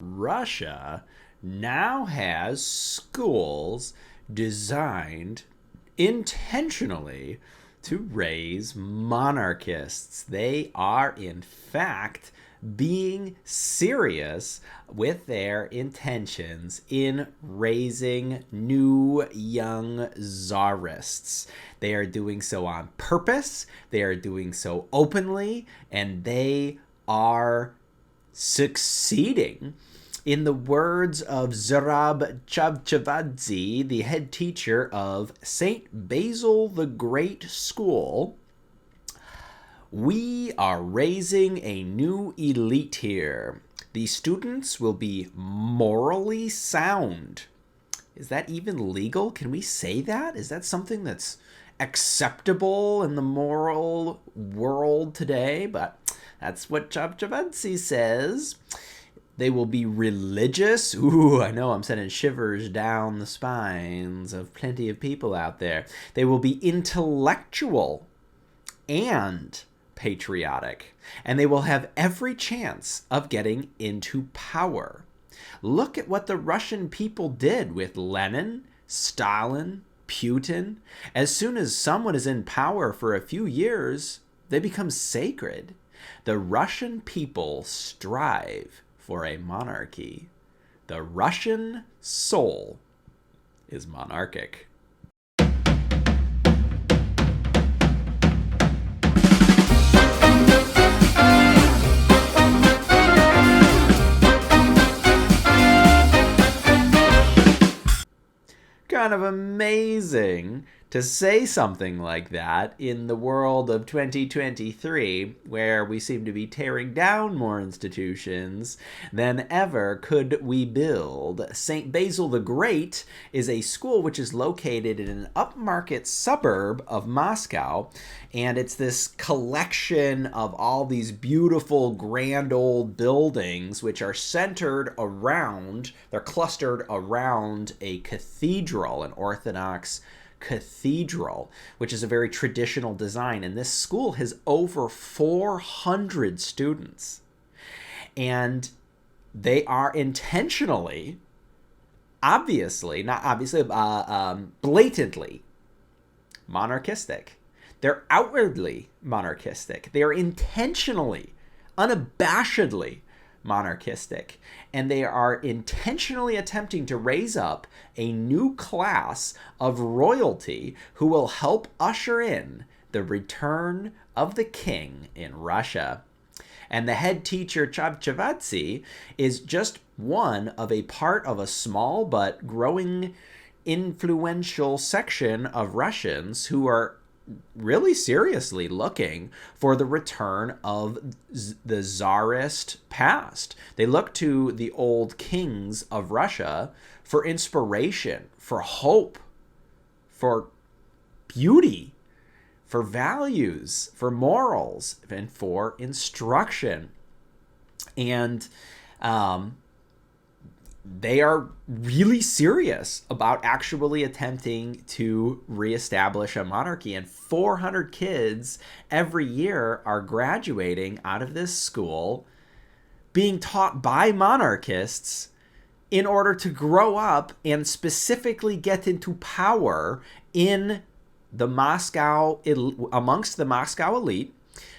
Russia now has schools designed intentionally to raise monarchists. They are, in fact, being serious with their intentions in raising new young zarists. They are doing so on purpose, they are doing so openly, and they are succeeding. In the words of Zurab Chavchavadze, the head teacher of St. Basil the Great School, we are raising a new elite here. The students will be morally sound. Is that even legal? Can we say that? Is that something that's acceptable in the moral world today? But that's what Chavchavadze says. They will be religious. Ooh, I know I'm sending shivers down the spines of plenty of people out there. They will be intellectual and patriotic. And they will have every chance of getting into power. Look at what the Russian people did with Lenin, Stalin, Putin. As soon as someone is in power for a few years, they become sacred. The Russian people strive for a monarchy. The Russian soul is monarchic. Kind of amazing to say something like that in the world of 2023, where we seem to be tearing down more institutions than ever could we build. St. Basil the Great is a school which is located in an upmarket suburb of Moscow, and it's this collection of all these beautiful, grand old buildings which are centered around, they're clustered around a cathedral, an Orthodox cathedral, which is a very traditional design. And this school has over 400 students. And they are intentionally, blatantly monarchistic. They're outwardly monarchistic. They are intentionally, unabashedly monarchistic, and they are intentionally attempting to raise up a new class of royalty who will help usher in the return of the king in Russia. And the head teacher, Chavchavadze, is just one of a part of a small but growing influential section of Russians who are really seriously looking for the return of the czarist past. They look to the old kings of Russia for inspiration, for hope, for beauty, for values, for morals, and for instruction. And they are really serious about actually attempting to reestablish a monarchy. And 400 kids every year are graduating out of this school being taught by monarchists in order to grow up and specifically get into power in the amongst the Moscow elite.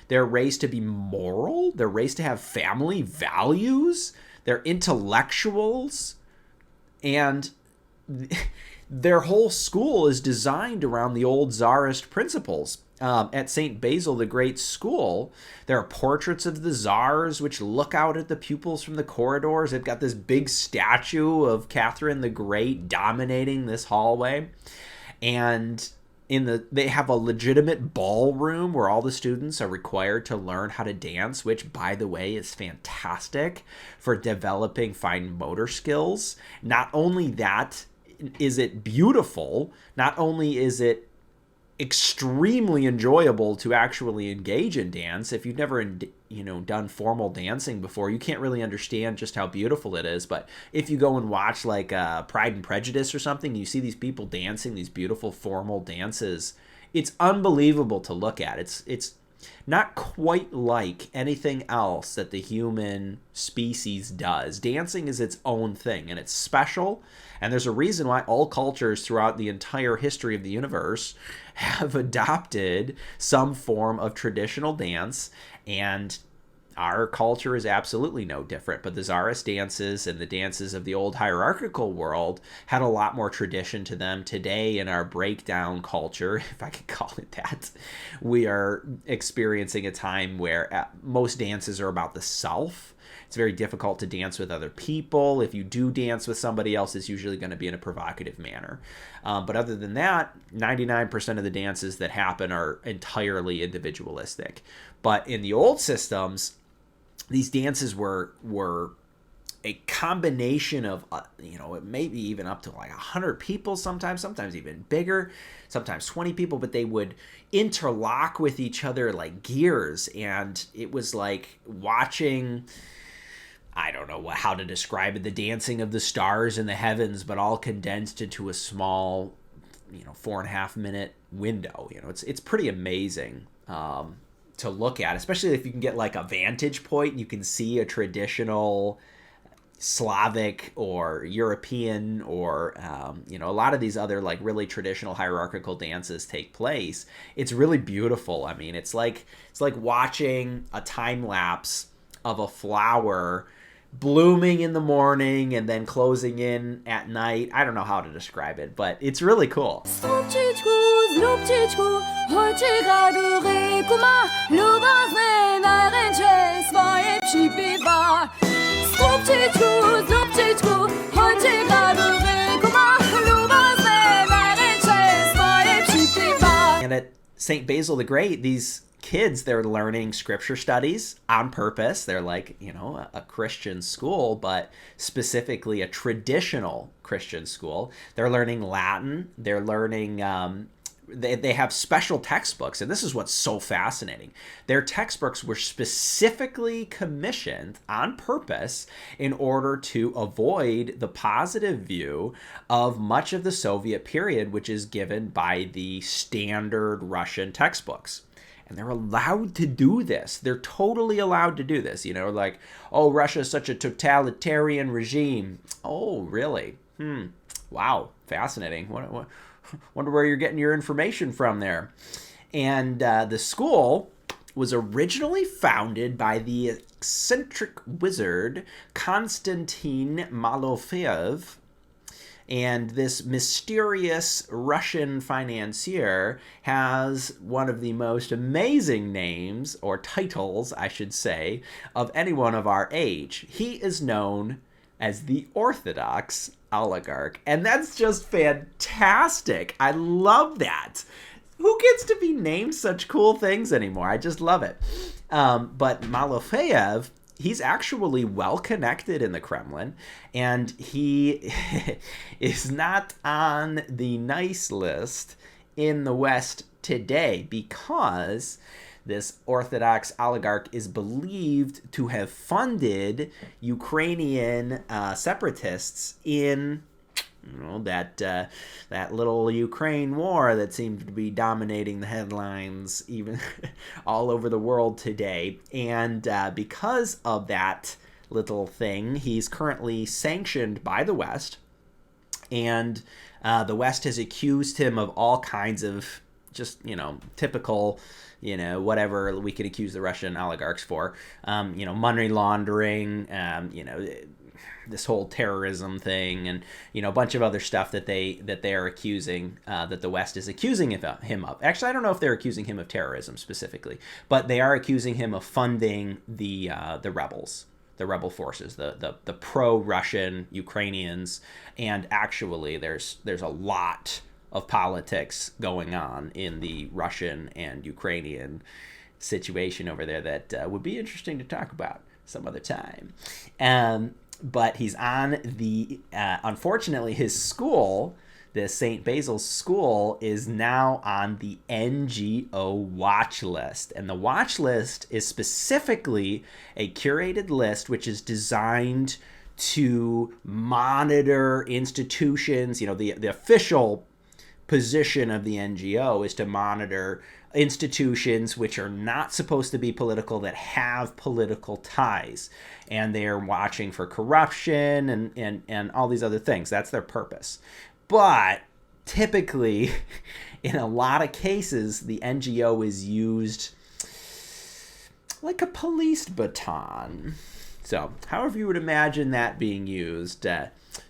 They're raised to be moral. They're raised to have family values. They're intellectuals, and their whole school is designed around the old czarist principles. At St. Basil the Great School, there are portraits of the czars which look out at the pupils from the corridors. They've got this big statue of Catherine the Great dominating this hallway, and they have a legitimate ballroom where all the students are required to learn how to dance, which, by the way, is fantastic for developing fine motor skills. Not only that is it beautiful, not only is it extremely enjoyable to actually engage in dance. If you've never done formal dancing before, you can't really understand just how beautiful it is. But if you go and watch like Pride and Prejudice or something, you see these people dancing these beautiful formal dances. It's unbelievable to look at. It's not quite like anything else that the human species does. Dancing is its own thing, and it's special. And there's a reason why all cultures throughout the entire history of the universe have adopted some form of traditional dance, and our culture is absolutely no different. But the Tsarist dances and the dances of the old hierarchical world had a lot more tradition to them. Today, in our breakdown culture, if I could call it that, we are experiencing a time where most dances are about the self. It's very difficult to dance with other people. If you do dance with somebody else, it's usually going to be in a provocative manner. But other than that, 99% of the dances that happen are entirely individualistic. But in the old systems, these dances were a combination of, maybe even up to like 100 people sometimes even bigger, sometimes 20 people, but they would interlock with each other like gears. And it was like watching, I don't know how to describe it, the dancing of the stars in the heavens, but all condensed into a small, 4.5 minute window. It's pretty amazing to look at, especially if you can get like a vantage point and you can see a traditional Slavic or European or a lot of these other like really traditional hierarchical dances take place. It's really beautiful. I mean, it's like watching a time lapse of a flower blooming in the morning and then closing in at night. I don't know how to describe it, but it's really cool. And at St. Basil the Great, these kids, they're learning scripture studies on purpose. They're like, a Christian school, but specifically a traditional Christian school. They're learning Latin. They're learning, they have special textbooks. And this is what's so fascinating. Their textbooks were specifically commissioned on purpose in order to avoid the positive view of much of the Soviet period, which is given by the standard Russian textbooks. And they're allowed to do this. They're totally allowed to do this. Like, oh, Russia is such a totalitarian regime. Oh, really? Wow, fascinating. Wonder where you're getting your information from there. And the school was originally founded by the eccentric wizard Konstantin Malofeev. And this mysterious Russian financier has one of the most amazing names, or titles, I should say, of anyone of our age. He is known as the Orthodox oligarch. And that's just fantastic. I love that. Who gets to be named such cool things anymore? I just love it. But Malofeev, he's actually well connected in the Kremlin, and he is not on the nice list in the West today because this Orthodox oligarch is believed to have funded Ukrainian separatists in that little Ukraine war that seems to be dominating the headlines even all over the world today. And because of that little thing, he's currently sanctioned by the West. And the West has accused him of all kinds of just, typical, whatever we could accuse the Russian oligarchs for, money laundering, this whole terrorism thing, and a bunch of other stuff that they are accusing, that the West is accusing him of. Actually, I don't know if they're accusing him of terrorism specifically, but they are accusing him of funding the rebels, the rebel forces, the pro-Russian Ukrainians. And actually, there's a lot of politics going on in the Russian and Ukrainian situation over there that would be interesting to talk about some other time. But he's on the, unfortunately, his school, the St. Basil's School, is now on the NGO watch list. And the watch list is specifically a curated list which is designed to monitor institutions, the official position of the NGO is to monitor institutions which are not supposed to be political that have political ties, and they're watching for corruption and all these other things. That's their purpose. But typically, in a lot of cases, the NGO is used like a police baton. So, however you would imagine that being used,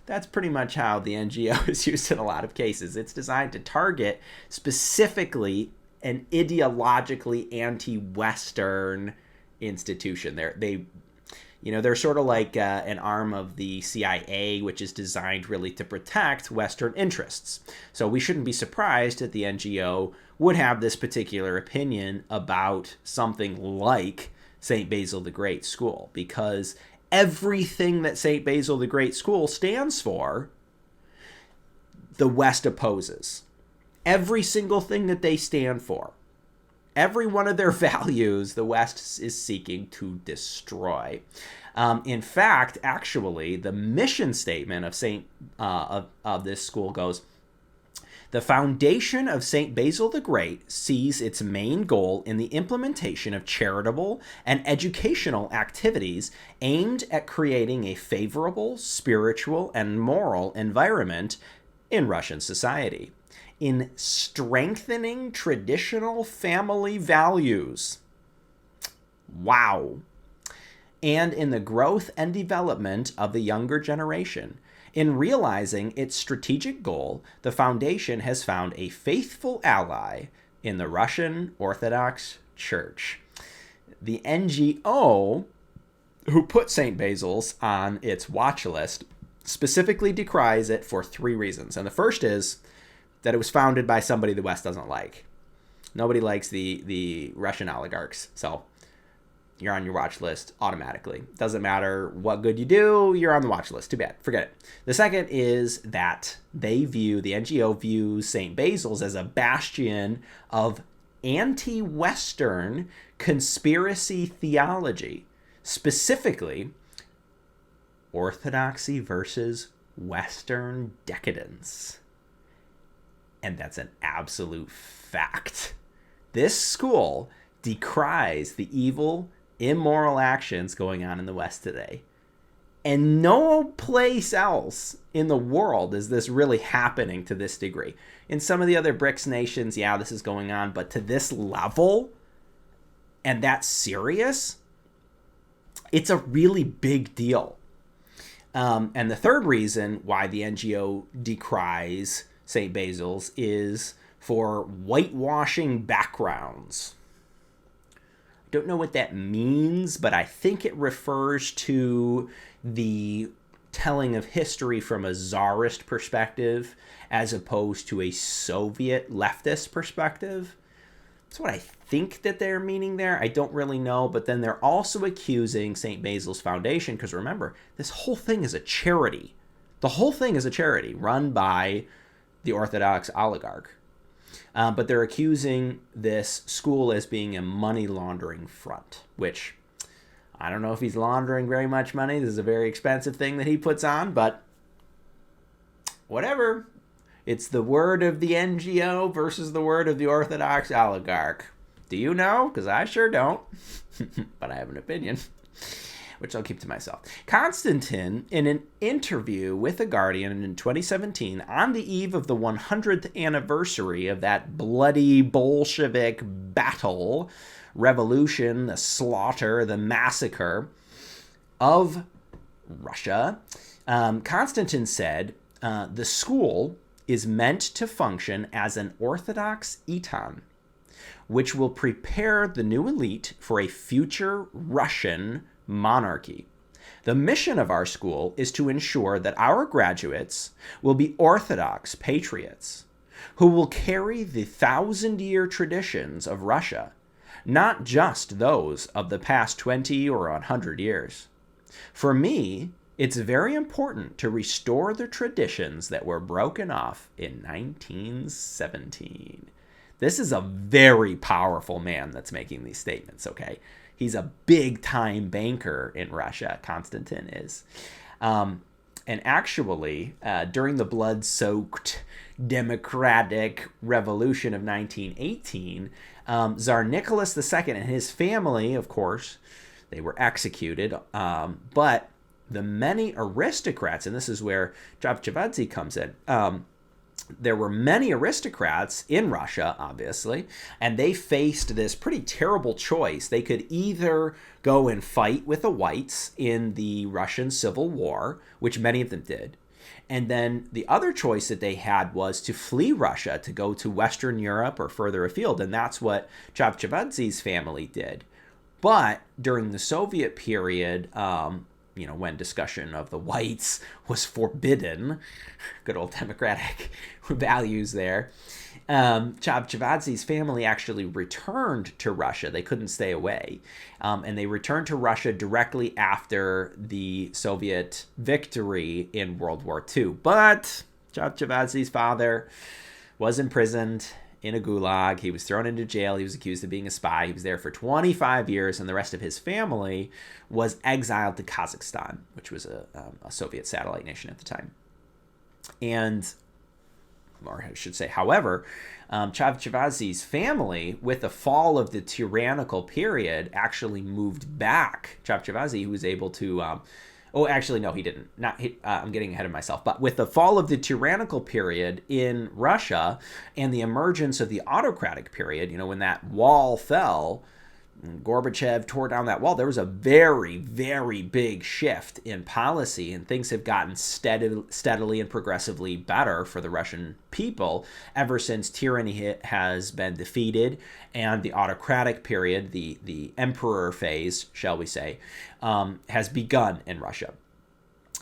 that's pretty much how the NGO is used in a lot of cases. It's designed to target specifically an ideologically anti-Western institution. They're sort of like an arm of the CIA, which is designed really to protect Western interests. So we shouldn't be surprised that the NGO would have this particular opinion about something like St. Basil the Great School, because everything that St. Basil the Great School stands for, the West opposes. Every single thing that they stand for, every one of their values, the West is seeking to destroy. In fact, actually, the mission statement of this school goes, "The foundation of St. Basil the Great sees its main goal in the implementation of charitable and educational activities aimed at creating a favorable spiritual and moral environment in Russian society, in strengthening traditional family values." Wow. "And in the growth and development of the younger generation. In realizing its strategic goal, the Foundation has found a faithful ally in the Russian Orthodox Church." The NGO who put St. Basil's on its watch list specifically decries it for 3 reasons. And the first is that it was founded by somebody the West doesn't like. Nobody likes the Russian oligarchs, so you're on your watch list automatically. Doesn't matter what good you do, you're on the watch list. Too bad. Forget it. The second is that the NGO views St. Basil's as a bastion of anti-Western conspiracy theology, specifically orthodoxy versus Western decadence. And that's an absolute fact. This school decries the evil, immoral actions going on in the West today. And no place else in the world is this really happening to this degree. In some of the other BRICS nations, yeah, this is going on, but to this level, and that's serious, it's a really big deal. And the third reason why the NGO decries St. Basil's is for whitewashing backgrounds. Don't know what that means, but I think it refers to the telling of history from a Tsarist perspective as opposed to a Soviet leftist perspective. That's what I think that they're meaning there. I don't really know, but then they're also accusing St. Basil's Foundation, because remember, this whole thing is a charity. The whole thing is a charity run by the Orthodox oligarch. But they're accusing this school as being a money laundering front, which I don't know if he's laundering very much money. This is a very expensive thing that he puts on, but whatever. It's the word of the NGO versus the word of the Orthodox oligarch. Do you know? Because I sure don't. But I have an opinion, which I'll keep to myself. Constantine, in an interview with The Guardian in 2017, on the eve of the 100th anniversary of that bloody Bolshevik battle, revolution, the slaughter, the massacre of Russia, Constantine said, the school is meant to function as an Orthodox eton, which will prepare the new elite for a future Russian monarchy. The mission of our school is to ensure that our graduates will be Orthodox patriots who will carry the 1,000-year traditions of Russia, not just those of the past 20 or 100 years. For me, it's very important to restore the traditions that were broken off in 1917. This is a very powerful man that's making these statements, okay? He's a big-time banker in Russia, Constantine is. And actually, during the blood-soaked democratic revolution of 1918, Tsar Nicholas II and his family, of course, they were executed. But the many aristocrats, and this is where Chavchavadze comes in, there were many aristocrats in Russia, obviously, and they faced this pretty terrible choice. They could either go and fight with the whites in the Russian Civil War, which many of them did. And then the other choice that they had was to flee Russia, to go to Western Europe or further afield. And that's what Chavchavadze's family did. But during the Soviet period, when discussion of the whites was forbidden, good old democratic values there, Chavchavadze's family actually returned to Russia. They couldn't stay away. And they returned to Russia directly after the Soviet victory in World War II. But Chavchavadze's father was imprisoned in a gulag. He was thrown into jail. He was accused of being a spy. He was there for 25 years, and the rest of his family was exiled to Kazakhstan, which was a Soviet satellite nation at the time. Or I should say, however, Chavchavadze's family, with the fall of the tyrannical period, actually moved back. Chavchavadze, who was able to... he didn't. I'm getting ahead of myself. But with the fall of the tyrannical period in Russia and the emergence of the autocratic period, when that wall fell, Gorbachev tore down that wall, there was a very, very big shift in policy, and things have gotten steadily and progressively better for the Russian people ever since tyranny has been defeated and the autocratic period, the emperor phase, shall we say, has begun in Russia.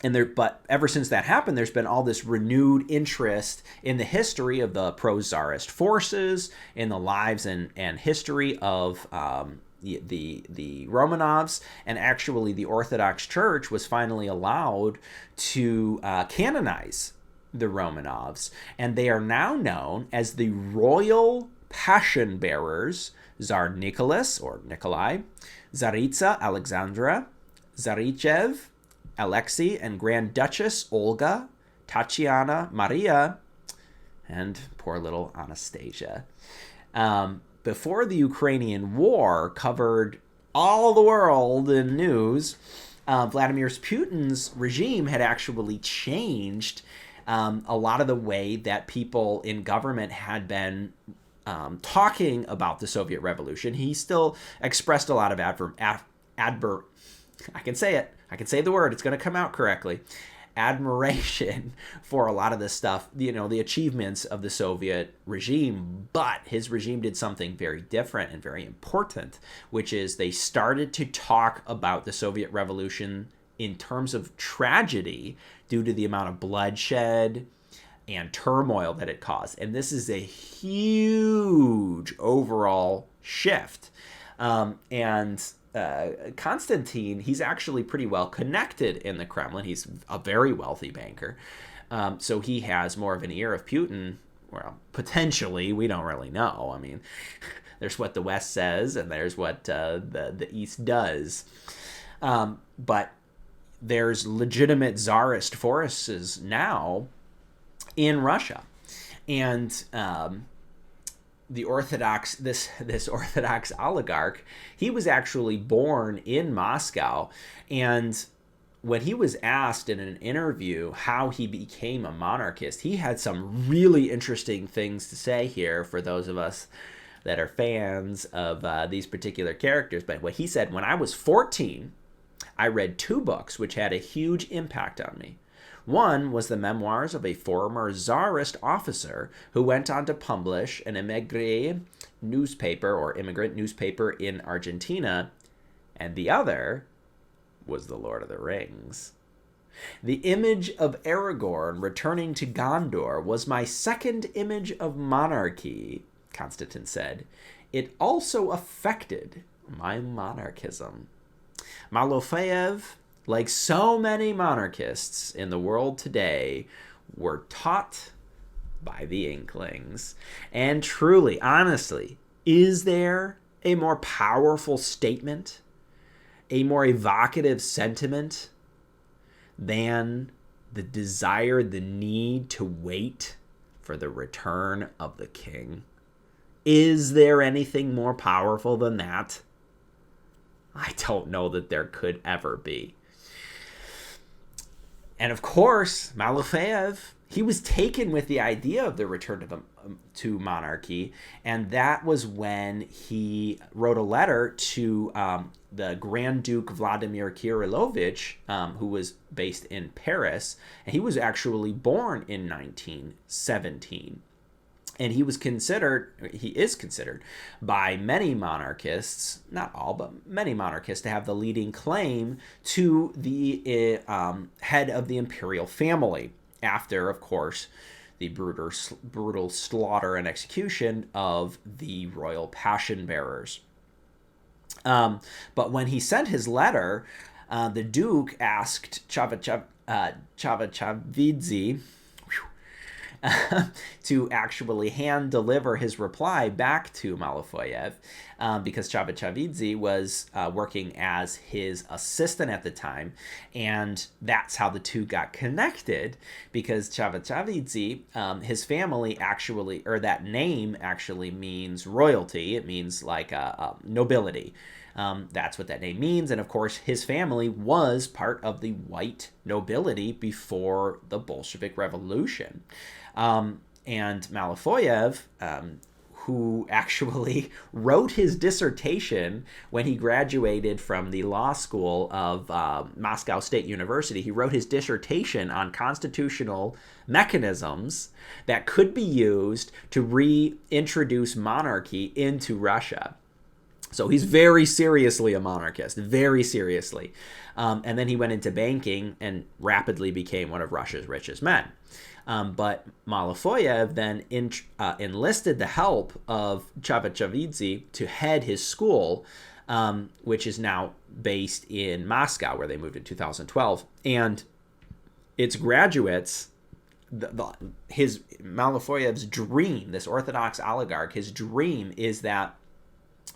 But ever since that happened, there's been all this renewed interest in the history of the pro-Tsarist forces, in the lives and history of the Romanovs, and actually the Orthodox Church was finally allowed to canonize the Romanovs, and they are now known as the royal passion bearers: Tsar Nicholas or Nikolai, Tsaritsa Alexandra, Tsarichev Alexei, and Grand Duchess Olga, Tatiana Maria, and poor little Anastasia. Before the Ukrainian war covered all the world in news, Vladimir Putin's regime had actually changed a lot of the way that people in government had been talking about the Soviet Revolution. He still expressed a lot of I can say it. I can say the word. It's going to come out correctly. Admiration for a lot of this stuff, the achievements of the Soviet regime. But his regime did something very different and very important, which is they started to talk about the Soviet Revolution in terms of tragedy due to the amount of bloodshed and turmoil that it caused. And this is a huge overall shift. Constantine, he's actually pretty well connected in the Kremlin. He's a very wealthy banker. So he has more of an ear of Putin. Well, potentially, we don't really know. I mean, there's what the West says, and there's what the East does. But there's legitimate Tsarist forces now in Russia. And this Orthodox oligarch, he was actually born in Moscow, and when he was asked in an interview how he became a monarchist, he had some really interesting things to say here for those of us that are fans of these particular characters. But what he said: when I was 14, I read 2 books which had a huge impact on me. One was the memoirs of a former Tsarist officer who went on to publish an immigrant newspaper in Argentina, and the other was The Lord of the Rings. The image of Aragorn returning to Gondor was my second image of monarchy, Constantine said. It also affected my monarchism. Malofeev, like so many monarchists in the world today, were taught by the Inklings. And truly, honestly, is there a more powerful statement, a more evocative sentiment than the desire, the need to wait for the return of the king. Is there anything more powerful than that? I don't know that there could ever be. And of course, Malofeev, he was taken with the idea of the return to monarchy, and that was when he wrote a letter to the Grand Duke Vladimir Kirillovich, who was based in Paris, and he was actually born in 1917. And he is considered by many monarchists, not all, but many monarchists, to have the leading claim to the head of the imperial family, after, of course, the brutal slaughter and execution of the royal passion bearers. But when he sent his letter, the Duke asked Chavchavadze to actually hand deliver his reply back to Malofeev, because Chavchavadze was working as his assistant at the time, and that's how the two got connected, because Chavchavadze, his family actually, or that name actually means royalty. It means like nobility. That's what that name means. And of course, his family was part of the white nobility before the Bolshevik Revolution. And Malofeev, who actually wrote his dissertation when he graduated from the law school of Moscow State University, he wrote his dissertation on constitutional mechanisms that could be used to reintroduce monarchy into Russia. So he's very seriously a monarchist, very seriously. And then he went into banking and rapidly became one of Russia's richest men. But Malofeev then enlisted the help of Chavchavadze to head his school, which is now based in Moscow, where they moved in 2012. And its graduates, Malofeev's dream, this Orthodox oligarch, his dream is that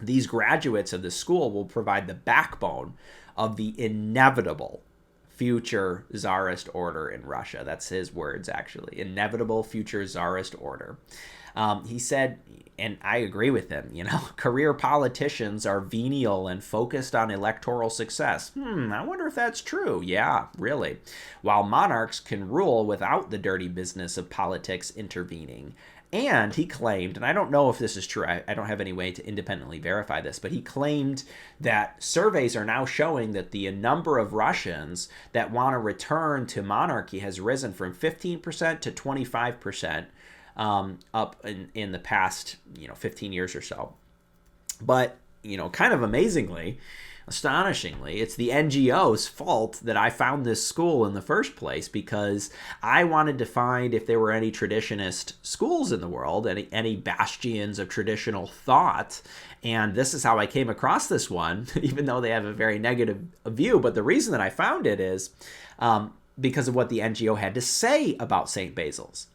these graduates of the school will provide the backbone of the inevitable future czarist order in Russia. That's his words, actually. Inevitable future czarist order. He said, and I agree with him, career politicians are venial and focused on electoral success. I wonder if that's true. Yeah, really. While monarchs can rule without the dirty business of politics intervening. And he claimed, and I don't know if this is true, I don't have any way to independently verify this, but he claimed that surveys are now showing that the number of Russians that want to return to monarchy has risen from 15% to 25% up in the past 15 years or so. But, kind of astonishingly, it's the NGO's fault that I found this school in the first place, because I wanted to find if there were any traditionist schools in the world, any bastions of traditional thought, and this is how I came across this one, even though they have a very negative view. But the reason that I found it is because of what the NGO had to say about St. Basil's.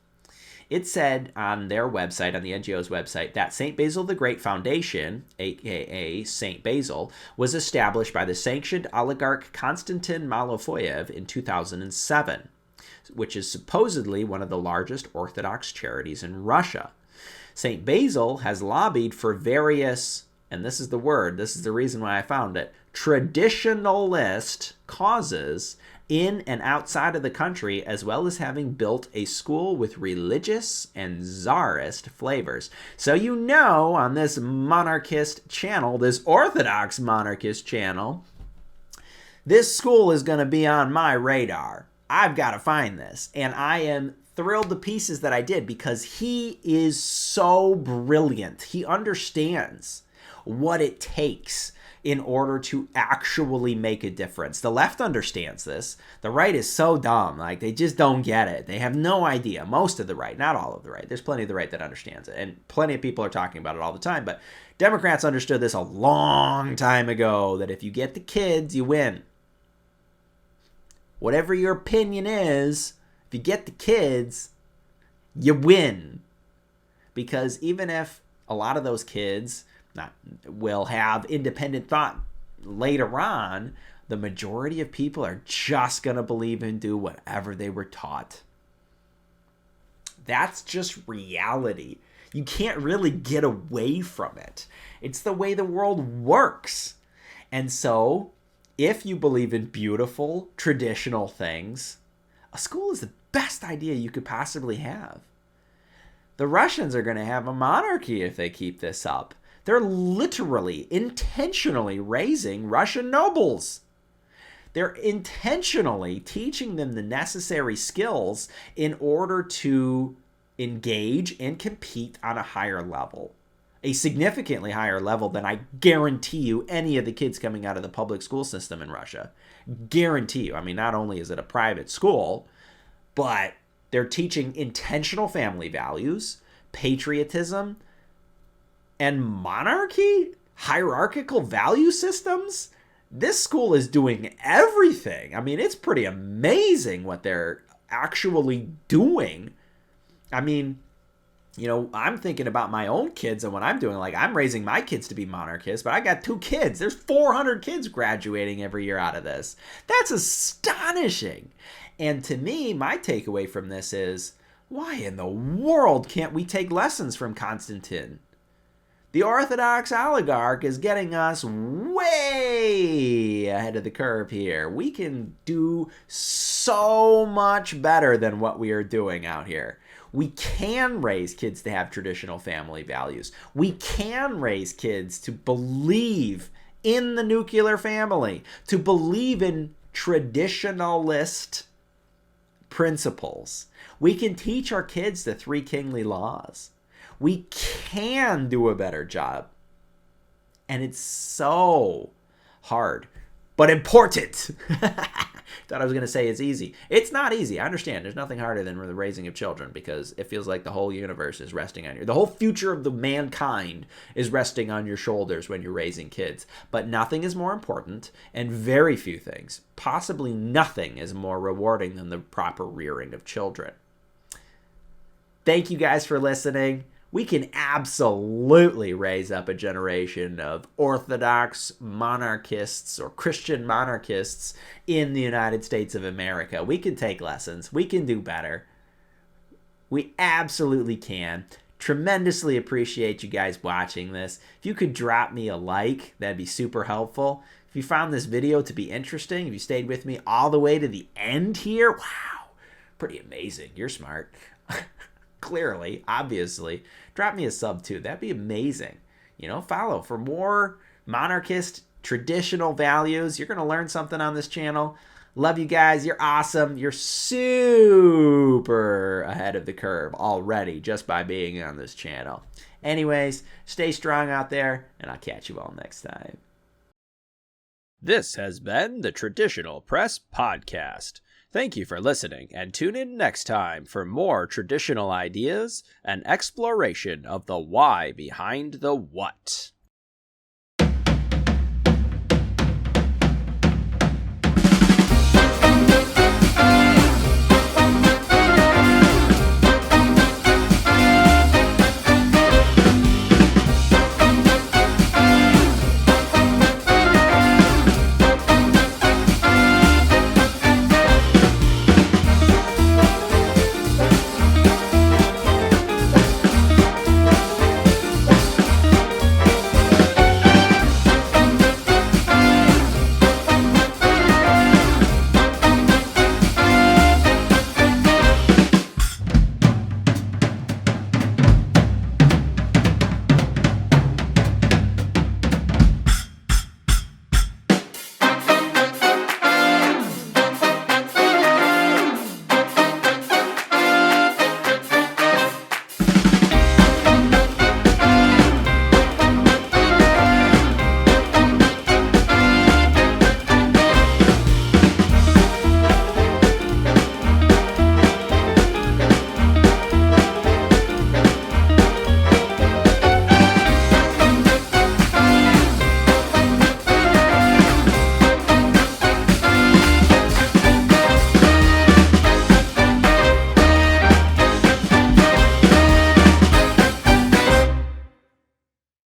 It said on their website, on the NGO's website, that St. Basil the Great Foundation, aka St. Basil, was established by the sanctioned oligarch Konstantin Malofeev in 2007, which is supposedly one of the largest Orthodox charities in Russia. St. Basil has lobbied for various, and this is the word, this is the reason why I found it, traditionalist causes in and outside of the country, as well as having built a school with religious and czarist flavors. So on this monarchist channel, this Orthodox monarchist channel, this school is going to be on my radar. I've got to find this. And I am thrilled to pieces that I did, because he is so brilliant. He understands what it takes in order to actually make a difference. The left understands this. The right is so dumb. Like, they just don't get it. They have no idea. Most of the right, not all of the right. There's plenty of the right that understands it. And plenty of people are talking about it all the time. But Democrats understood this a long time ago, that if you get the kids, you win. Whatever your opinion is, if you get the kids, you win. Because even if a lot of those kids will have independent thought later on, the majority of people are just going to believe and do whatever they were taught. That's just reality. You can't really get away from it. It's the way the world works. And so, if you believe in beautiful, traditional things, a school is the best idea you could possibly have. The Russians are going to have a monarchy if they keep this up. They're literally, intentionally raising Russian nobles. They're intentionally teaching them the necessary skills in order to engage and compete on a higher level. A significantly higher level than I guarantee you any of the kids coming out of the public school system in Russia. Guarantee you. I mean, not only is it a private school, but they're teaching intentional family values, patriotism, and monarchy, hierarchical value systems. This school is doing everything. I mean, it's pretty amazing what they're actually doing. I mean, you know, I'm thinking about my own kids and what I'm doing. Like, I'm raising my kids to be monarchists, but I got 2 kids. There's 400 kids graduating every year out of this. That's astonishing. And to me, my takeaway from this is, why in the world can't we take lessons from Constantine? The Orthodox oligarch is getting us way ahead of the curve here. We can do so much better than what we are doing out here. We can raise kids to have traditional family values. We can raise kids to believe in the nuclear family, to believe in traditionalist principles. We can teach our kids the 3 kingly laws. We can do a better job. And it's so hard, but important. Thought I was going to say it's easy. It's not easy. I understand. There's nothing harder than the raising of children because it feels like the whole universe is resting on you. The whole future of the mankind is resting on your shoulders when you're raising kids. But nothing is more important, and very few things, possibly nothing, is more rewarding than the proper rearing of children. Thank you guys for listening. We can absolutely raise up a generation of Orthodox monarchists or Christian monarchists in the United States of America. We can take lessons. We can do better. We absolutely can. Tremendously appreciate you guys watching this. If you could drop me a like, that'd be super helpful. If you found this video to be interesting, if you stayed with me all the way to the end here, wow, pretty amazing. You're smart. Clearly, obviously, drop me a sub too. That'd be amazing. You know, follow for more monarchist traditional values. You're going to learn something on this channel. Love you guys. You're awesome. You're super ahead of the curve already just by being on this channel. Anyways, stay strong out there, and I'll catch you all next time. This has been the Traditional Press Podcast. Thank you for listening, and tune in next time for more traditional ideas and exploration of the why behind the what.